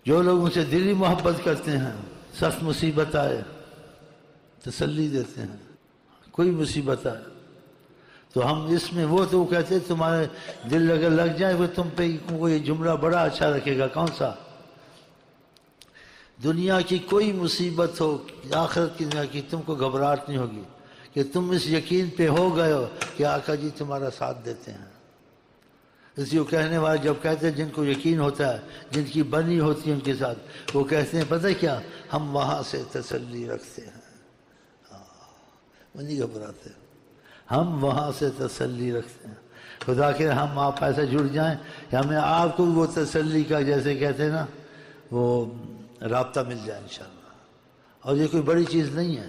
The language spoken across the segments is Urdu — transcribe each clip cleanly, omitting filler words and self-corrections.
جو لوگ ان سے دلی محبت کرتے ہیں، سخت مصیبت آئے تسلی دیتے ہیں، کوئی مصیبت آئے تو ہم اس میں وہ تو کہتے تمہارے دل اگر لگ جائے وہ تم پہ یہ جملہ بڑا اچھا رکھے گا، کون سا؟ دنیا کی کوئی مصیبت ہو، آخرت کی دنیا کی، تم کو گھبراہٹ نہیں ہوگی کہ تم اس یقین پہ ہو گئے ہو کہ آقا جی تمہارا ساتھ دیتے ہیں۔ اسی کو کہنے والے جب کہتے ہیں جن کو یقین ہوتا ہے، جن کی بنی ہوتی ہے ان کے ساتھ، وہ کہتے ہیں پتہ کیا، ہم وہاں سے تسلی رکھتے ہیں، وہ نہیں گھبراتے، ہم وہاں سے تسلی رکھتے ہیں۔ خدا کہ ہم آپ ایسے جڑ جائیں کہ ہمیں آپ کو وہ تسلی کا جیسے کہتے ہیں نا وہ رابطہ مل جائے انشاءاللہ۔ اور یہ کوئی بڑی چیز نہیں ہے،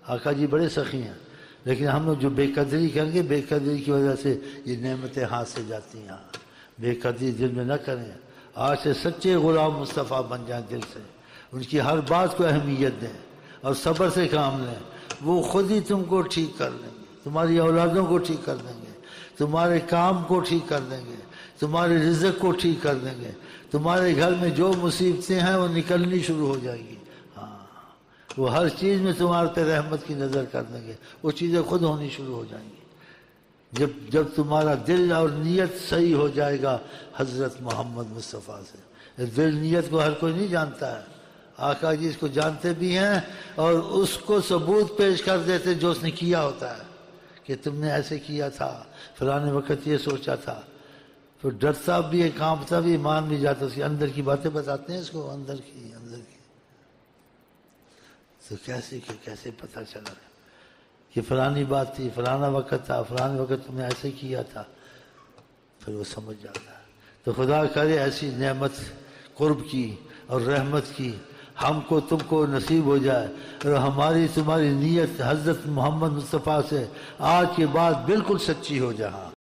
آقا جی بڑے سخی ہیں، لیکن ہم لوگ جو بے قدری کریں گے، بے قدری کی وجہ سے یہ نعمتیں ہاتھ سے جاتی ہیں۔ بے قدری دل میں نہ کریں، آج سے سچے غلام مصطفیٰ بن جائیں دل سے، ان کی ہر بات کو اہمیت دیں اور صبر سے کام لیں، وہ خود ہی تم کو ٹھیک کر دیں گے، تمہاری اولادوں کو ٹھیک کر دیں گے، تمہارے کام کو ٹھیک کر دیں گے، تمہارے رزق کو ٹھیک کر دیں گے، تمہارے گھر میں جو مصیبتیں ہیں وہ نکلنی شروع ہو جائیں گی۔ وہ ہر چیز میں تمہارے پہ رحمت کی نظر کر دیں گے، وہ چیزیں خود ہونی شروع ہو جائیں گی جب تمہارا دل اور نیت صحیح ہو جائے گا حضرت محمد مصطفیٰ سے۔ دل نیت کو ہر کوئی نہیں جانتا ہے، آقا جی اس کو جانتے بھی ہیں اور اس کو ثبوت پیش کر دیتے جو اس نے کیا ہوتا ہے کہ تم نے ایسے کیا تھا، فلانے وقت یہ سوچا تھا، پھر ڈرتا بھی ہے، کانپتا بھی، مان بھی جاتا، اس کے اندر کی باتیں بتاتے ہیں اس کو، اندر کی تو کیسے پتہ چلا کہ فلانی بات تھی، فلانا وقت تھا، فلانے وقت تم نے ایسے کیا تھا، پھر وہ سمجھ جاتا ہے۔ تو خدا کرے ایسی نعمت قرب کی اور رحمت کی ہم کو تم کو نصیب ہو جائے، اور ہماری تمہاری نیت حضرت محمد مصطفیٰ سے آج کے بعد بالکل سچی ہو جائے۔